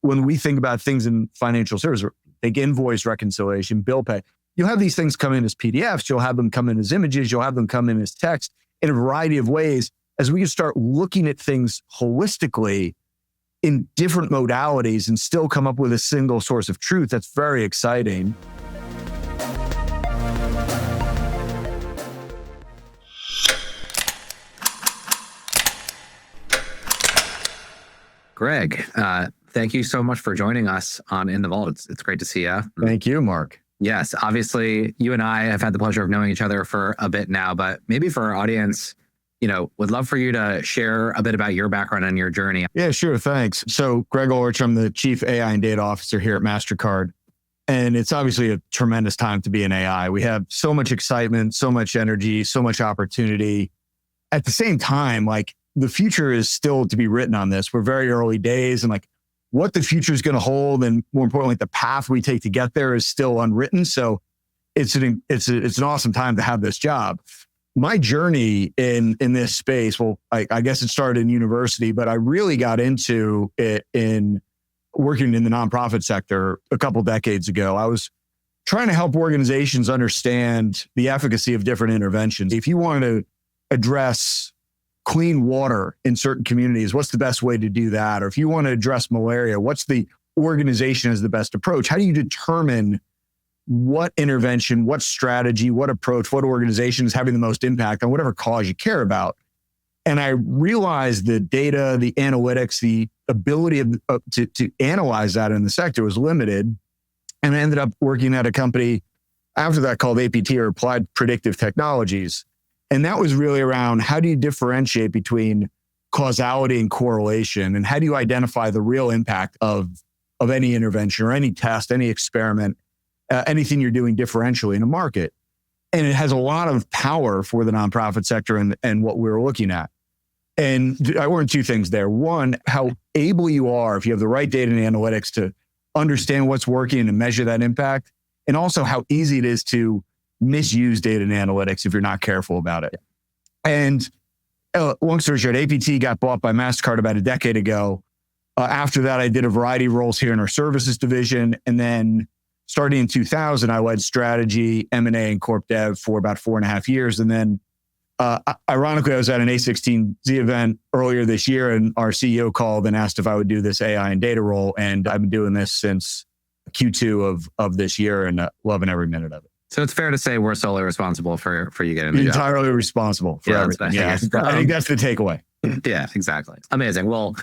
when we think about things in financial services, take invoice reconciliation, bill pay, you'll have these things come in as PDFs, you'll have them come in as images, you'll have them come in as text in a variety of ways. As we start looking at things holistically in different modalities and still come up with a single source of truth, that's very exciting. Greg, thank you so much for joining us on In the Vault. It's great to see you. Thank you, Mark. Yes, obviously, you and I have had the pleasure of knowing each other for a bit now, but maybe for our audience, would love for you to share a bit about your background and your journey. Yeah, sure. Thanks. So Greg Ulrich, I'm the Chief AI and Data Officer here at Mastercard. And it's obviously a tremendous time to be in AI. We have so much excitement, so much energy, so much opportunity. At the same time, the future is still to be written on this. We're very early days, and what the future is going to hold, and more importantly, the path we take to get there is still unwritten. So it's an awesome time to have this job. My journey in this space, well, I guess it started in university, but I really got into it in working in the nonprofit sector a couple decades ago. I was trying to help organizations understand the efficacy of different interventions. If you want to address clean water in certain communities, what's the best way to do that? Or if you want to address malaria, what's the organization as the best approach? How do you determine what intervention, what strategy, what approach, what organization is having the most impact on whatever cause you care about? And I realized the data, the analytics, the ability to analyze that in the sector was limited. And I ended up working at a company after that called APT, or Applied Predictive Technologies. And that was really around how do you differentiate between causality and correlation, and how do you identify the real impact of any intervention or any test, any experiment, anything you're doing differentially in a market. And it has a lot of power for the nonprofit sector and what we were looking at. And I learned two things there. One, how able you are, if you have the right data and analytics, to understand what's working and measure that impact. And also how easy it is to misuse data and analytics if you're not careful about it. And long story short, APT got bought by Mastercard about a decade ago. After that, I did a variety of roles here in our services division. And then starting in 2000, I led strategy, M&A, and corp dev for about 4.5 years. And then ironically, I was at an A16Z event earlier this year, and our CEO called and asked if I would do this AI and data role. And I've been doing this since Q2 of this year, and loving every minute of it. So it's fair to say we're solely responsible for you getting the job. Entirely responsible for everything. Yeah, I think that's the takeaway. Yeah, exactly. Amazing. Well,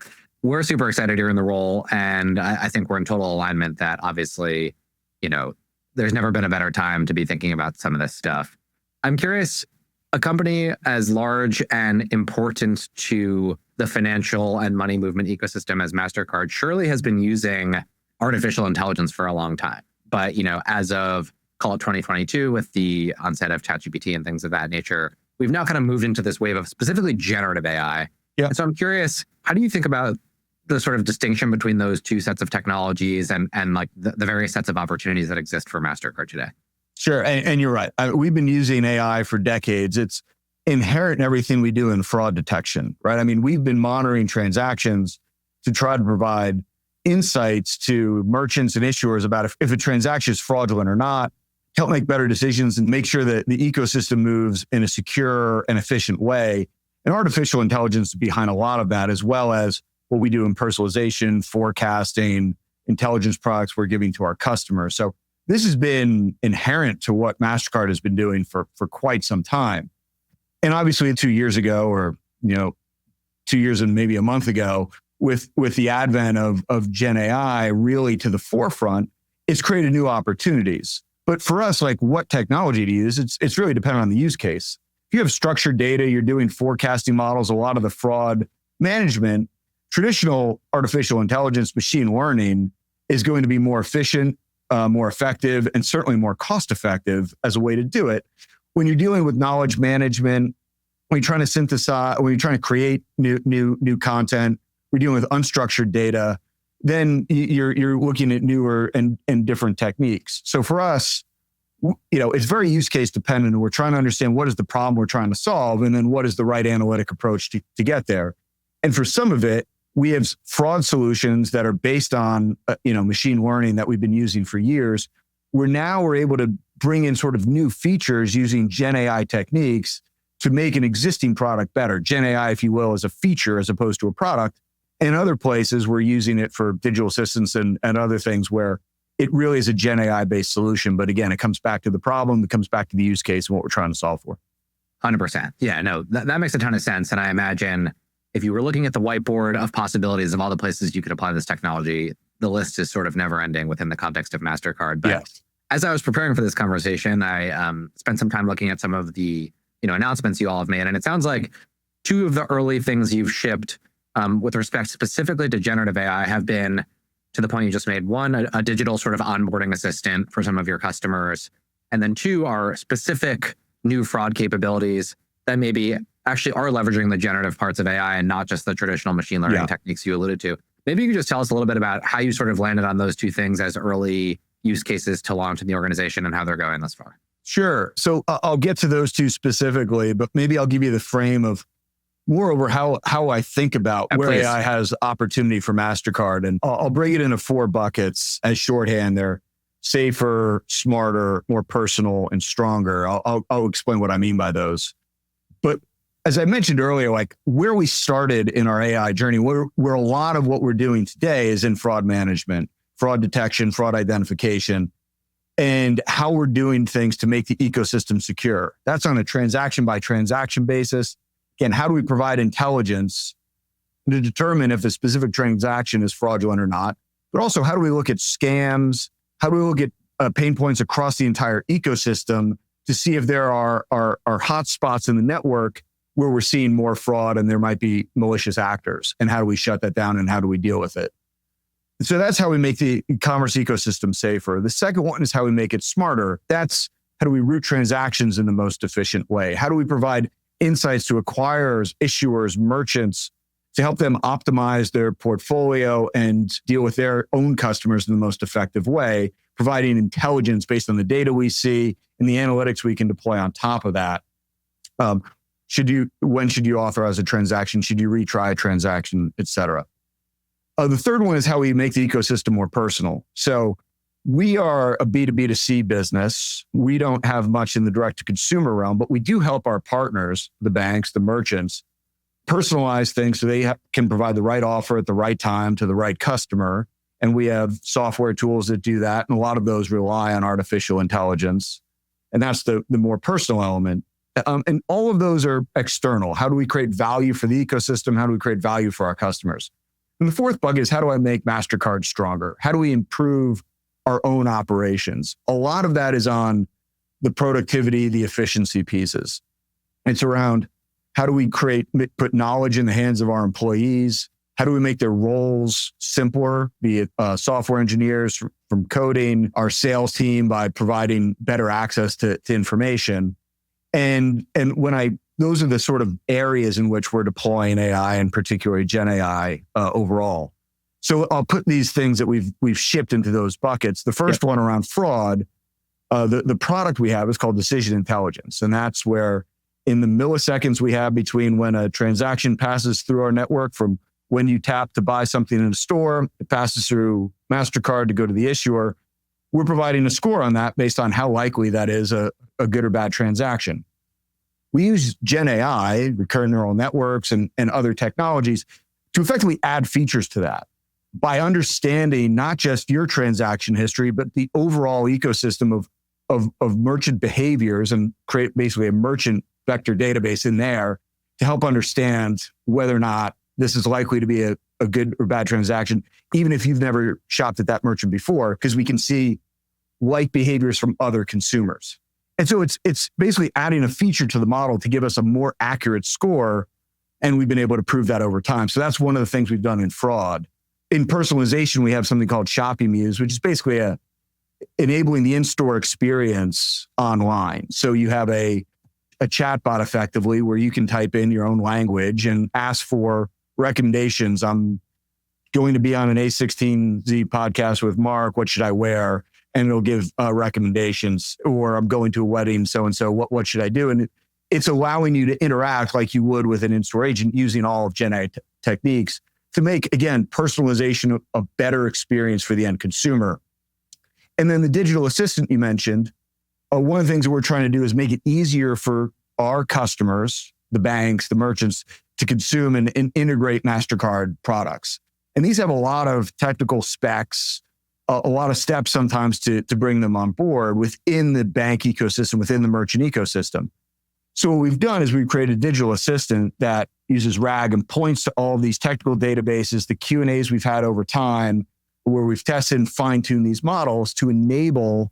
we're super excited you're in the role, and I think we're in total alignment that obviously, there's never been a better time to be thinking about some of this stuff. I'm curious, a company as large and important to the financial and money movement ecosystem as Mastercard surely has been using artificial intelligence for a long time. But, as of call it 2022, with the onset of ChatGPT and things of that nature, we've now kind of moved into this wave of specifically generative AI. Yeah. And so I'm curious, how do you think about the sort of distinction between those two sets of technologies and the various sets of opportunities that exist for Mastercard today? Sure. And you're right. We've been using AI for decades. It's inherent in everything we do in fraud detection, right? We've been monitoring transactions to try to provide insights to merchants and issuers about if a transaction is fraudulent or not, help make better decisions and make sure that the ecosystem moves in a secure and efficient way. And artificial intelligence is behind a lot of that, as well as what we do in personalization, forecasting, intelligence products we're giving to our customers. So this has been inherent to what Mastercard has been doing for quite some time. And obviously 2 years ago, or 2 years and maybe a month ago, with the advent of Gen AI really to the forefront, it's created new opportunities. But for us, what technology to use, it's really dependent on the use case. If you have structured data, you're doing forecasting models, a lot of the fraud management, traditional artificial intelligence, machine learning is going to be more efficient, more effective, and certainly more cost-effective as a way to do it. When you're dealing with knowledge management, when you're trying to synthesize, when you're trying to create new content, we're dealing with unstructured data, then you're looking at newer and different techniques. So for us, it's very use case dependent, and we're trying to understand what is the problem we're trying to solve, and then what is the right analytic approach to get there. And for some of it, we have fraud solutions that are based on machine learning that we've been using for years. We're able to bring in sort of new features using Gen AI techniques to make an existing product better. Gen AI, if you will, is a feature as opposed to a product. In other places, we're using it for digital assistants and other things where it really is a Gen AI-based solution. But again, it comes back to the problem, it comes back to the use case and what we're trying to solve for. 100%. Yeah, no, that makes a ton of sense. And I imagine if you were looking at the whiteboard of possibilities of all the places you could apply this technology, the list is sort of never ending within the context of Mastercard. But Yes. As I was preparing for this conversation, I spent some time looking at some of the announcements you all have made. And it sounds like two of the early things you've shipped with respect specifically to generative AI have been to the point you just made. One, a digital sort of onboarding assistant for some of your customers. And then two are specific new fraud capabilities that maybe actually are leveraging the generative parts of AI and not just the traditional machine learning techniques you alluded to. Maybe you could just tell us a little bit about how you sort of landed on those two things as early use cases to launch in the organization and how they're going thus far. Sure. So I'll get to those two specifically, but maybe I'll give you the frame of moreover how I think about where please. AI has opportunity for Mastercard. And I'll break it into 4 buckets as shorthand. They're safer, smarter, more personal, and stronger. I'll explain what I mean by those. But as I mentioned earlier, like where we started in our AI journey, where a lot of what we're doing today is in fraud management, fraud detection, fraud identification, and how we're doing things to make the ecosystem secure. That's on a transaction by transaction basis. Again, how do we provide intelligence to determine if a specific transaction is fraudulent or not? But also, how do we look at scams? How do we look at pain points across the entire ecosystem to see if there are hot spots in the network where we're seeing more fraud and there might be malicious actors? And how do we shut that down and how do we deal with it? So that's how we make the commerce ecosystem safer. The second one is how we make it smarter. That's how do we route transactions in the most efficient way? How do we provide insights to acquirers, issuers, merchants to help them optimize their portfolio and deal with their own customers in the most effective way, providing intelligence based on the data we see and the analytics we can deploy on top of that. When should you authorize a transaction? Should you retry a transaction, et cetera? The third one is how we make the ecosystem more personal. So we are a B2B2C business. We don't have much in the direct-to-consumer realm, but we do help our partners, the banks, the merchants, personalize things so they can provide the right offer at the right time to the right customer. And we have software tools that do that. And a lot of those rely on artificial intelligence. And that's the more personal element. And all of those are external. How do we create value for the ecosystem? How do we create value for our customers? And the fourth bucket is how do I make Mastercard stronger? How do we improve our own operations? A lot of that is on the productivity, the efficiency pieces. It's around how do we put knowledge in the hands of our employees? How do we make their roles simpler, be it software engineers from coding, our sales team by providing better access to information? And those are the sort of areas in which we're deploying AI, and particularly Gen AI overall. So I'll put these things that we've shipped into those buckets. The first one around fraud, the product we have is called Decision Intelligence. And that's where in the milliseconds we have between when a transaction passes through our network, from when you tap to buy something in a store, it passes through Mastercard to go to the issuer, we're providing a score on that based on how likely that is a good or bad transaction. We use Gen AI, recurrent neural networks, and other technologies to effectively add features to that by understanding not just your transaction history, but the overall ecosystem of merchant behaviors, and create basically a merchant vector database in there to help understand whether or not this is likely to be a good or bad transaction, even if you've never shopped at that merchant before, because we can see like behaviors from other consumers. And so it's basically adding a feature to the model to give us a more accurate score. And we've been able to prove that over time. So that's one of the things we've done in fraud. In personalization, we have something called Shopping Muse, which is basically enabling the in-store experience online. So you have a chatbot effectively where you can type in your own language and ask for recommendations. I'm going to be on an A16Z podcast with Mark. What should I wear? And it'll give recommendations. Or I'm going to a wedding, so-and-so, what should I do? And it's allowing you to interact like you would with an in-store agent using all of Gen AI techniques to make, again, personalization a better experience for the end consumer. And then the digital assistant you mentioned, one of the things that we're trying to do is make it easier for our customers, the banks, the merchants, to consume and integrate Mastercard products. And these have a lot of technical specs, a lot of steps sometimes to bring them on board within the bank ecosystem, within the merchant ecosystem. So what we've done is we've created a digital assistant that uses RAG and points to all of these technical databases, the Q&As we've had over time, where we've tested and fine-tuned these models to enable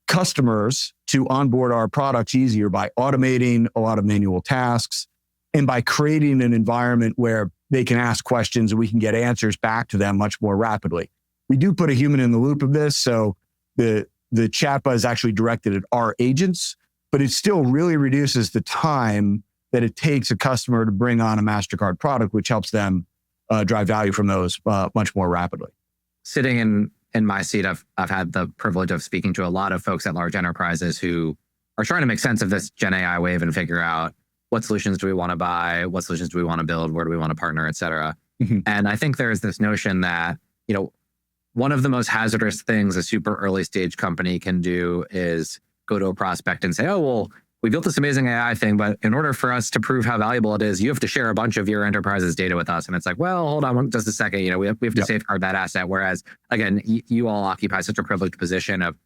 customers to onboard our products easier by automating a lot of manual tasks and by creating an environment where they can ask questions and we can get answers back to them much more rapidly. We do put a human in the loop of this, so the chatbot is actually directed at our agents, but it still really reduces the time that it takes a customer to bring on a Mastercard product, which helps them drive value from those much more rapidly. Sitting in my seat, I've had the privilege of speaking to a lot of folks at large enterprises who are trying to make sense of this Gen AI wave and figure out what solutions do we want to buy, what solutions do we want to build, where do we want to partner, et cetera. Mm-hmm. And I think there's this notion that, one of the most hazardous things a super early stage company can do is go to a prospect and say, oh, well, we built this amazing AI thing, but in order for us to prove how valuable it is, you have to share a bunch of your enterprise's data with us. And it's like, well, hold on just a second. We have to safeguard that asset. Whereas, again, you all occupy such a privileged position of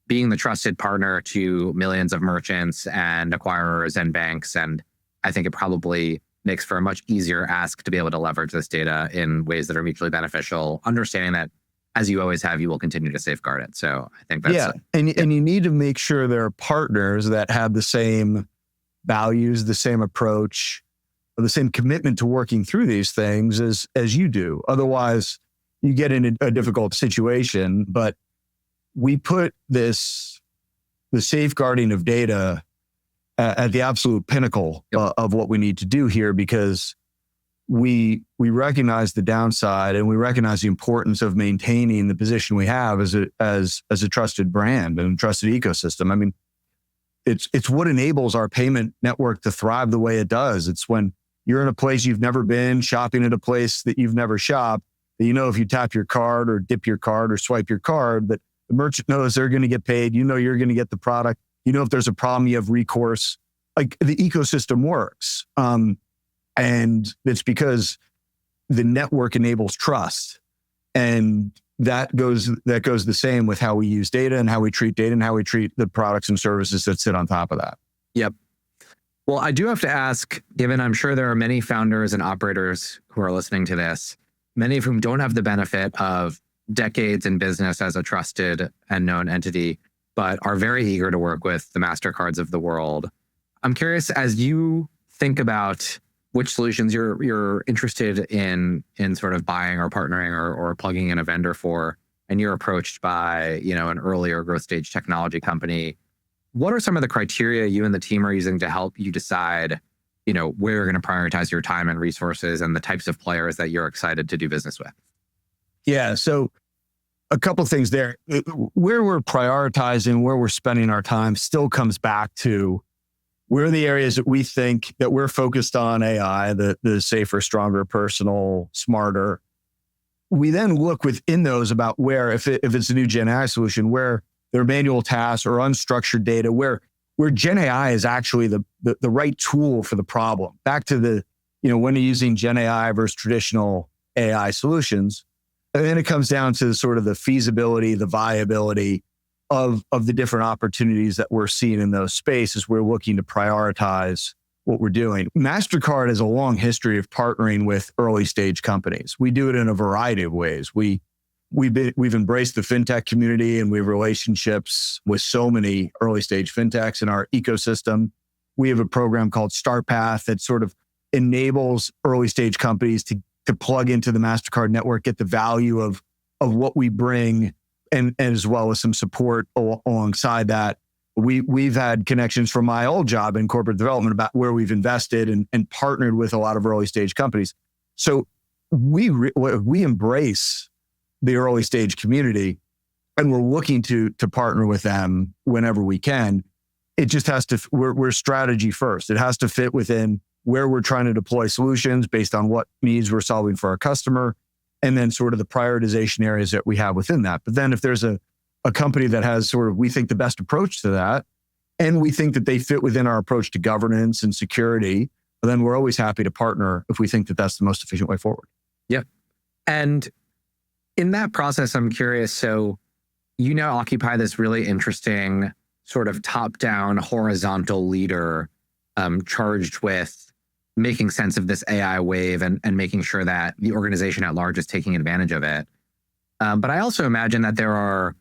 being the trusted partner to millions of merchants and acquirers and banks. And I think it probably makes for a much easier ask to be able to leverage this data in ways that are mutually beneficial, understanding that, as you always have, you will continue to safeguard it. So I think that's... And you need to make sure there are partners that have the same values, the same approach, or the same commitment to working through these things as you do. Otherwise, you get in a difficult situation. But we put the safeguarding of data at the absolute pinnacle of what we need to do here, because we recognize the downside and we recognize the importance of maintaining the position we have as a trusted brand and trusted ecosystem. I mean, it's what enables our payment network to thrive the way it does. It's when you're in a place you've never been, shopping at a place that you've never shopped, that if you tap your card or dip your card or swipe your card, that the merchant knows they're going to get paid. You're going to get the product. If there's a problem, you have recourse. Like, the ecosystem works. And it's because the network enables trust. And that goes the same with how we use data and how we treat data and how we treat the products and services that sit on top of that. Yep. Well, I do have to ask, given I'm sure there are many founders and operators who are listening to this, many of whom don't have the benefit of decades in business as a trusted and known entity, but are very eager to work with the Mastercards of the world. I'm curious, as you think about which solutions you're interested in sort of buying or partnering or plugging in a vendor for, and you're approached by, an earlier growth stage technology company, what are some of the criteria you and the team are using to help you decide, where you're going to prioritize your time and resources and the types of players that you're excited to do business with? Yeah, so a couple of things there. Where we're prioritizing, where we're spending our time still comes back to where are the areas that we think that we're focused on AI, the safer, stronger, personal, smarter. We then look within those about where, if it's a new Gen AI solution, where there are manual tasks or unstructured data, where Gen AI is actually the right tool for the problem. Back to when you're using Gen AI versus traditional AI solutions. And then it comes down to sort of the feasibility, the viability of the different opportunities that we're seeing in those spaces. We're looking to prioritize what we're doing. Mastercard has a long history of partnering with early stage companies. We do it in a variety of ways. We've embraced the Fintech community, and we have relationships with so many early stage Fintechs in our ecosystem. We have a program called StartPath that sort of enables early stage companies to plug into the Mastercard network, get the value of what we bring, and as well as some support alongside that. We've had connections from my old job in corporate development about where we've invested and partnered with a lot of early stage companies. So we embrace the early stage community, and we're looking to partner with them whenever we can. It just has to, we're strategy first. It has to fit within where we're trying to deploy solutions based on what needs we're solving for our customer, and then sort of the prioritization areas that we have within that. But then if there's a company that has sort of, we think, the best approach to that, and we think that they fit within our approach to governance and security, then we're always happy to partner if we think that that's the most efficient way forward. Yep. And in that process, I'm curious, so you now occupy this really interesting sort of top-down horizontal leader charged with making sense of this AI wave and making sure that the organization at large is taking advantage of it. But I also imagine that there are,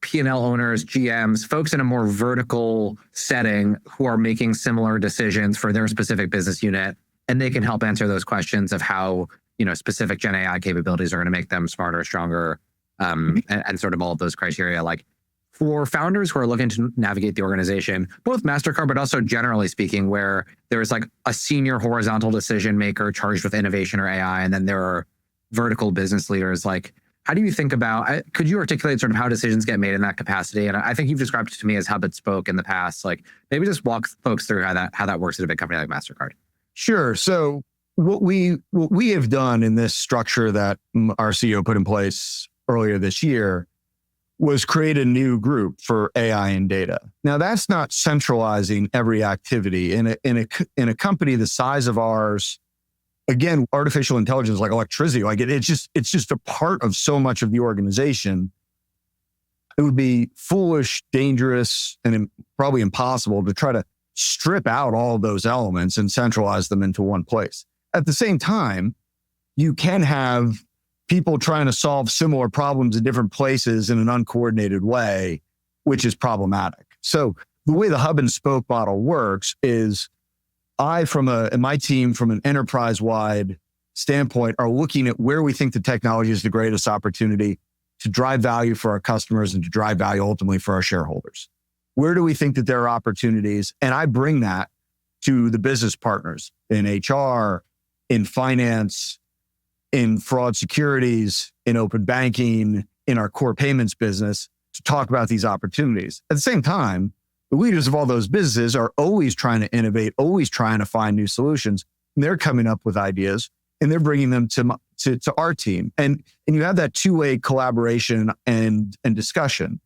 P&L owners, GMs, folks in a more vertical setting who are making similar decisions for their specific business unit, and they can help answer those questions of how, specific Gen AI capabilities are going to make them smarter, stronger, and sort of all of those criteria. Like, for founders who are looking to navigate the organization, both Mastercard, but also generally speaking, where there's like a senior horizontal decision maker charged with innovation or AI, and then there are vertical business leaders, like, how do you think about, could you articulate sort of how decisions get made in that capacity? And I think you've described it to me as hub and spoke in the past. Like, maybe just walk folks through how that works at a big company like Mastercard. Sure. So what we have done in this structure that our CEO put in place earlier this year was create a new group for AI and data. Now, that's not centralizing every activity. In a company the size of ours, again, artificial intelligence, like electricity, like it's just a part of so much of the organization. It would be foolish, dangerous, and probably impossible to try to strip out all of those elements and centralize them into one place. At the same time, you can have people trying to solve similar problems in different places in an uncoordinated way, which is problematic. So the way the hub and spoke model works is and my team from an enterprise-wide standpoint are looking at where we think the technology is the greatest opportunity to drive value for our customers and to drive value ultimately for our shareholders. Where do we think that there are opportunities? And I bring that to the business partners in HR, in finance, in fraud securities, in open banking, in our core payments business to talk about these opportunities. At the same time, the leaders of all those businesses are always trying to innovate, always trying to find new solutions. And they're coming up with ideas and they're bringing them to our team. And you have that two-way collaboration and discussion.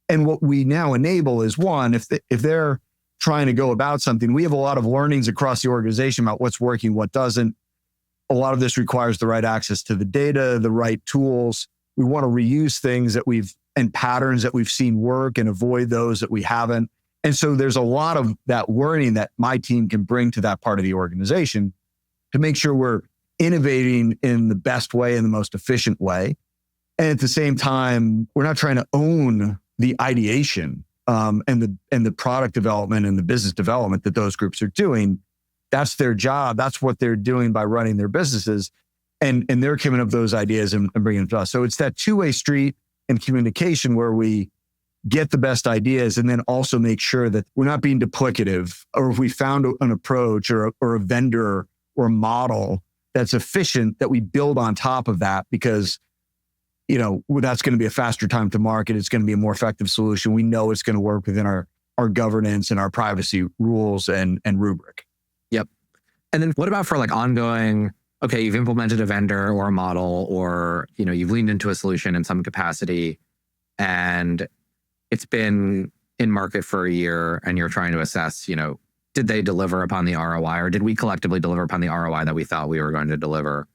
And what we now enable is, one, if they're trying to go about something, we have a lot of learnings across the organization about what's working, what doesn't. A lot of this requires the right access to the data, the right tools. We want to reuse things and patterns that we've seen work and avoid those that we haven't. And so there's a lot of that learning that my team can bring to that part of the organization to make sure we're innovating in the best way and the most efficient way. And at the same time, we're not trying to own the ideation and the product development and the business development that those groups are doing. That's their job. That's what they're doing by running their businesses. And they're coming up with those ideas and bringing them to us. So it's that two-way street and communication where we get the best ideas and then also make sure that we're not being duplicative, or if we found an approach or a vendor or a model that's efficient, that we build on top of that because, that's going to be a faster time to market. It's going to be a more effective solution. We know it's going to work within our governance and our privacy rules and rubric. Yep. And then what about for like ongoing, okay, you've implemented a vendor or a model, or, you've leaned into a solution in some capacity and it's been in market for a year and you're trying to assess, did they deliver upon the ROI, or did we collectively deliver upon the ROI that we thought we were going to deliver?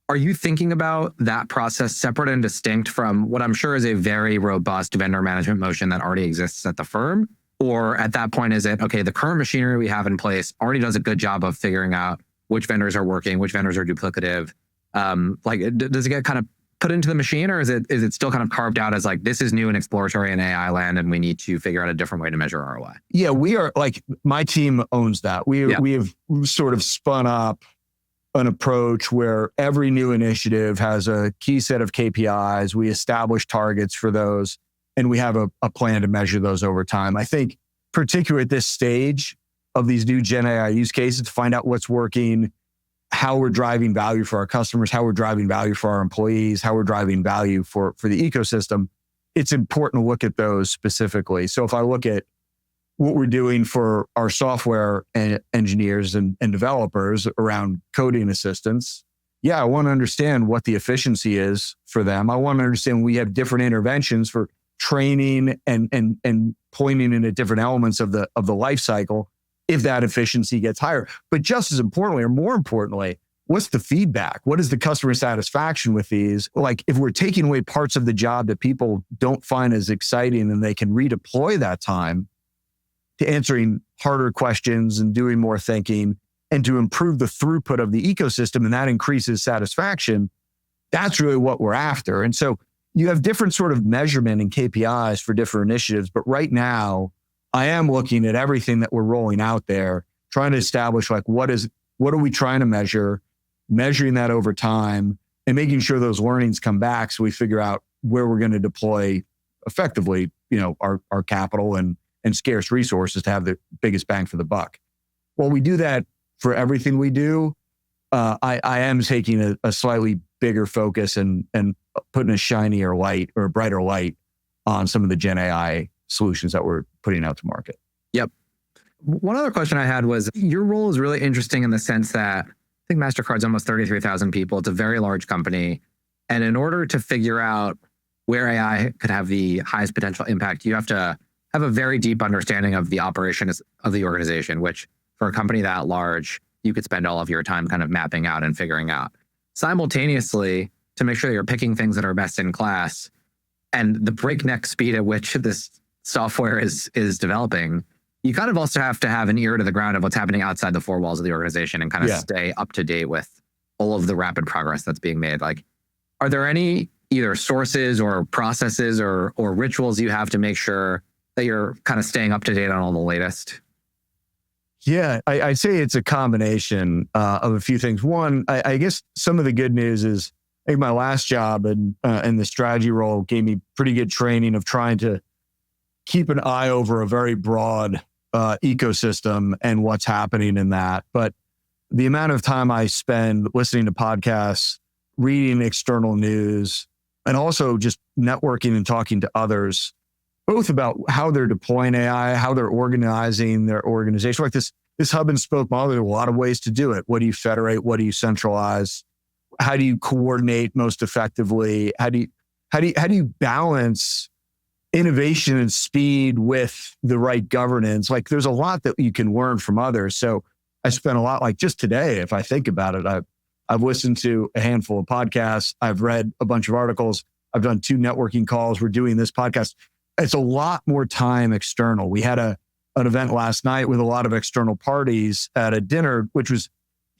Are you thinking about that process separate and distinct from what I'm sure is a very robust vendor management motion that already exists at the firm? Or at that point, is it, okay, the current machinery we have in place already does a good job of figuring out which vendors are working, which vendors are duplicative? Does it get kind of put into the machine, or is it still kind of carved out as like, this is new and exploratory in AI land and we need to figure out a different way to measure ROI? Yeah, we are, like, my team owns that. We have sort of spun up an approach where every new initiative has a key set of KPIs. We establish targets for those, and we have a plan to measure those over time. I think particularly at this stage of these new Gen AI use cases, to find out what's working, how we're driving value for our customers, how we're driving value for our employees, how we're driving value for the ecosystem, it's important to look at those specifically. So if I look at what we're doing for our software engineers and developers around coding assistance. Yeah, I want to understand what the efficiency is for them. I want to understand we have different interventions for training and pointing in at different elements of the life cycle if that efficiency gets higher. But just as importantly, or more importantly, what's the feedback? What is the customer satisfaction with these? Like if we're taking away parts of the job that people don't find as exciting and they can redeploy that time to answering harder questions and doing more thinking and to improve the throughput of the ecosystem, and that increases satisfaction, that's really what we're after. And so you have different sort of measurement and KPIs for different initiatives, but right now I am looking at everything that we're rolling out there, trying to establish like what are we trying to measure, measuring that over time, and making sure those learnings come back so we figure out where we're going to deploy effectively, our capital and scarce resources to have the biggest bang for the buck. While we do that for everything we do, I am taking a slightly bigger focus and putting a shinier light or a brighter light on some of the Gen AI solutions that we're putting out to market. Yep. One other question I had was, your role is really interesting in the sense that I think Mastercard's almost 33,000 people. It's a very large company. And in order to figure out where AI could have the highest potential impact, you have to have a very deep understanding of the operations of the organization, which for a company that large, you could spend all of your time kind of mapping out and figuring out. Simultaneously, to make sure that you're picking things that are best in class and the breakneck speed at which this software is developing, you kind of also have to have an ear to the ground of what's happening outside the four walls of the organization and kind of stay up to date with all of the rapid progress that's being made. Like, are there any either sources or processes or rituals you have to make sure that you're kind of staying up to date on all the latest? Yeah, I'd say it's a combination of a few things. One, I guess some of the good news is I think my last job and the strategy role gave me pretty good training of trying to keep an eye over a very broad ecosystem and what's happening in that. But the amount of time I spend listening to podcasts, reading external news, and also just networking and talking to others, both about how they're deploying AI, how they're organizing their organization. Like this hub and spoke model, there are a lot of ways to do it. What do you federate? What do you centralize? How do you coordinate most effectively? How do you balance innovation and speed with the right governance? Like there's a lot that you can learn from others. So I spent a lot, like just today, if I think about it, I've listened to a handful of podcasts. I've read a bunch of articles. I've done 2 networking calls. We're doing this podcast. It's a lot more time external. We had an event last night with a lot of external parties at a dinner, which was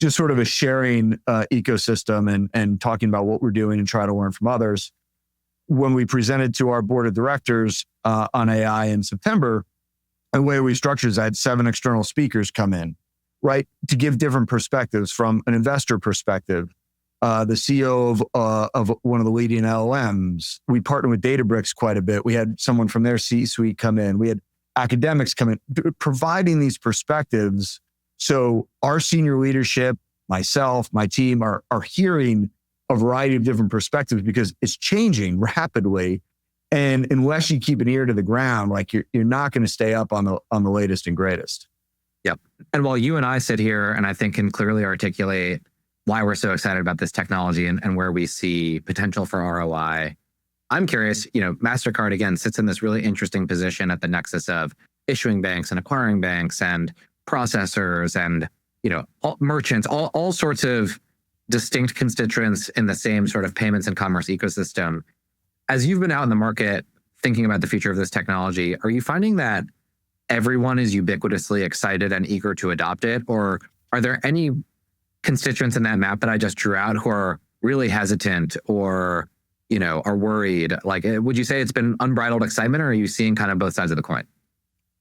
just sort of a sharing ecosystem and talking about what we're doing and trying to learn from others. When we presented to our board of directors on AI in September, the way we structured is I had 7 external speakers come in, right, to give different perspectives from an investor perspective. The CEO of one of the leading LLMs. We partnered with Databricks quite a bit. We had someone from their C-suite come in. We had academics come in, providing these perspectives. So our senior leadership, myself, my team are hearing a variety of different perspectives because it's changing rapidly. And unless you keep an ear to the ground, like you're not going to stay up on the latest and greatest. Yep. And while you and I sit here and I think can clearly articulate why we're so excited about this technology and where we see potential for ROI. I'm curious, Mastercard, again, sits in this really interesting position at the nexus of issuing banks and acquiring banks and processors and, merchants, all sorts of distinct constituents in the same sort of payments and commerce ecosystem. As you've been out in the market thinking about the future of this technology, are you finding that everyone is ubiquitously excited and eager to adopt it? Or are there any constituents in that map that I just drew out who are really hesitant or, are worried? Like, would you say it's been unbridled excitement, or are you seeing kind of both sides of the coin?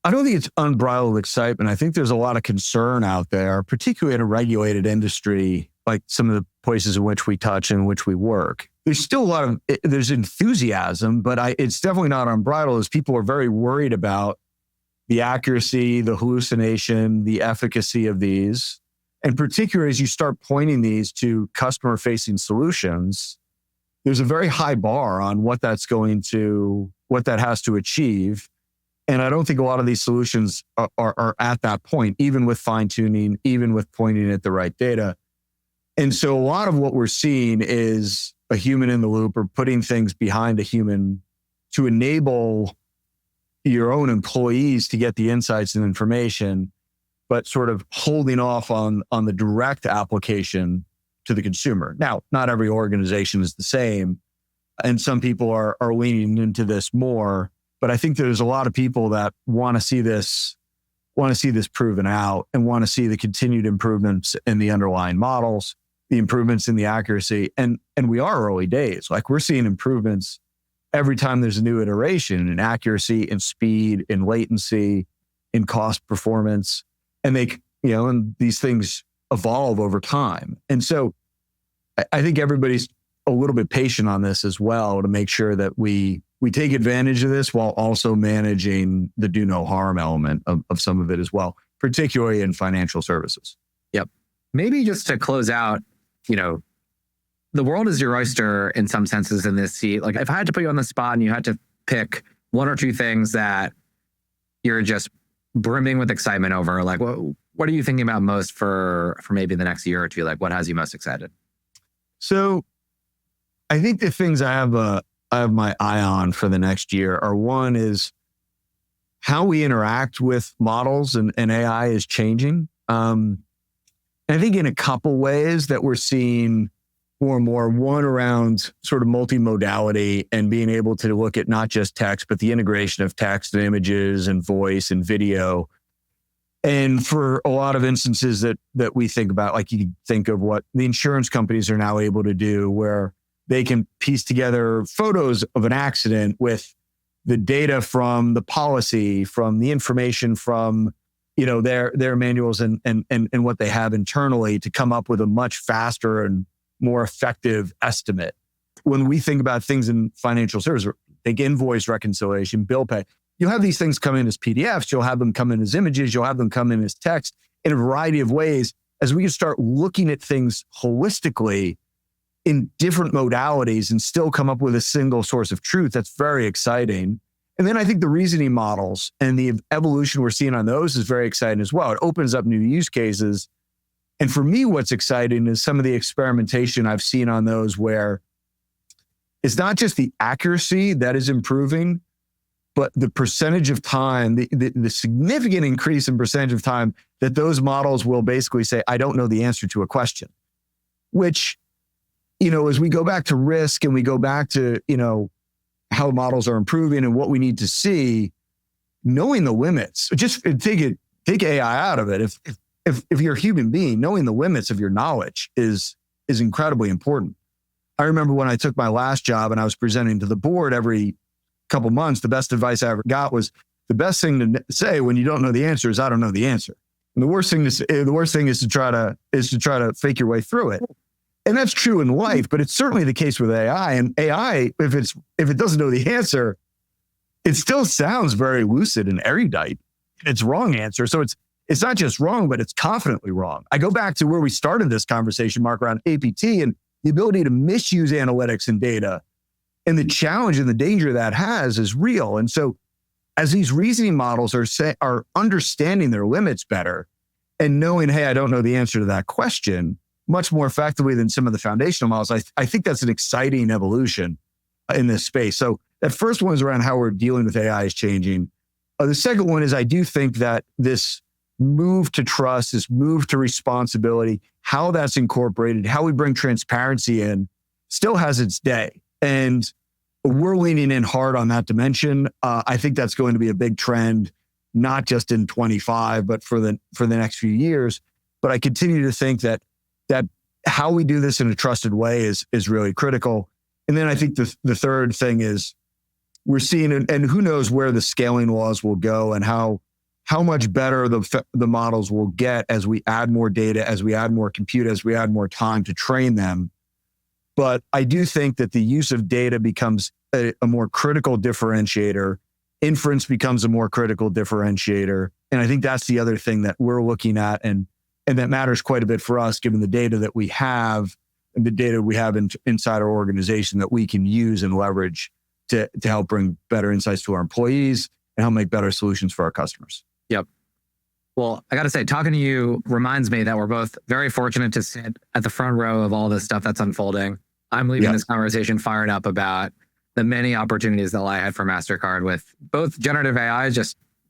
I don't think it's unbridled excitement. I think there's a lot of concern out there, particularly in a regulated industry, like some of the places in which we touch and in which we work. There's still there's enthusiasm, but it's definitely not unbridled, as people are very worried about the accuracy, the hallucination, the efficacy of these. And particularly as you start pointing these to customer-facing solutions, there's a very high bar on what that has to achieve. And I don't think a lot of these solutions are at that point, even with fine tuning, even with pointing at the right data. And so a lot of what we're seeing is a human in the loop or putting things behind a human to enable your own employees to get the insights and information, but sort of holding off on the direct application to the consumer. Now, not every organization is the same, and some people are leaning into this more, but I think there's a lot of people that want to see this proven out and want to see the continued improvements in the underlying models, the improvements in the accuracy. And we are early days. Like, we're seeing improvements every time there's a new iteration in accuracy, in speed, in latency, in cost performance. And and these things evolve over time. And so I think everybody's a little bit patient on this as well to make sure that we take advantage of this while also managing the do no harm element of some of it as well, particularly in financial services. Yep. Maybe just to close out, the world is your oyster in some senses in this seat. Like, if I had to put you on the spot and you had to pick one or two things that you're just brimming with excitement over, like what are you thinking about most for maybe the next year or two? Like, what has you most excited? So I think the things I have my eye on for the next year are, one is how we interact with models and AI is changing. I think in a couple ways that we're seeing more and more, one around sort of multimodality and being able to look at not just text, but the integration of text and images and voice and video. And for a lot of instances that we think about, like, you think of what the insurance companies are now able to do, where they can piece together photos of an accident with the data from the policy, from the information from their manuals and what they have internally to come up with a much faster and more effective estimate. When we think about things in financial services, think invoice reconciliation, bill pay, you'll have these things come in as PDFs, you'll have them come in as images, you'll have them come in as text in a variety of ways. As we can start looking at things holistically in different modalities and still come up with a single source of truth, that's very exciting. And then I think the reasoning models and the evolution we're seeing on those is very exciting as well. It opens up new use cases. And for me, what's exciting is some of the experimentation I've seen on those, where it's not just the accuracy that is improving, but the percentage of time, the significant increase in percentage of time that those models will basically say, I don't know the answer to a question, which, as we go back to risk and we go back to, how models are improving and what we need to see, knowing the limits, just take AI out of it. If you're a human being, knowing the limits of your knowledge is incredibly important. I remember when I took my last job and I was presenting to the board every couple months, the best advice I ever got was, the best thing to say when you don't know the answer is, I don't know the answer. And the worst thing is to try to fake your way through it. And that's true in life, but it's certainly the case with AI. And AI, if it doesn't know the answer, it still sounds very lucid and erudite in its wrong answer. So it's not just wrong, but it's confidently wrong. I go back to where we started this conversation, Mark, around APT and the ability to misuse analytics and data, and the challenge and the danger that has is real. And so as these reasoning models are understanding their limits better and knowing, hey, I don't know the answer to that question much more effectively than some of the foundational models, I think that's an exciting evolution in this space. So that first one is around how we're dealing with AI is changing. The second one is, I do think that this move to trust, this move to responsibility, how that's incorporated, how we bring transparency in, still has its day. And we're leaning in hard on that dimension. I think that's going to be a big trend, not just in 25, but for the next few years. But I continue to think that how we do this in a trusted way is really critical. And then I think the third thing is, we're seeing, and who knows where the scaling laws will go and how much better the models will get as we add more data, as we add more compute, as we add more time to train them. But I do think that the use of data becomes a more critical differentiator. Inference becomes a more critical differentiator. And I think that's the other thing that we're looking at and that matters quite a bit for us, given the data that we have and the data we have inside our organization that we can use and leverage to help bring better insights to our employees and help make better solutions for our customers. Yep. Well, I got to say, talking to you reminds me that we're both very fortunate to sit at the front row of all this stuff that's unfolding. I'm leaving this conversation fired up about the many opportunities that lie ahead for Mastercard with both generative AI,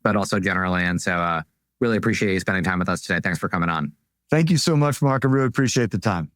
but also generally. And so really appreciate you spending time with us today. Thanks for coming on. Thank you so much, Mark. I really appreciate the time.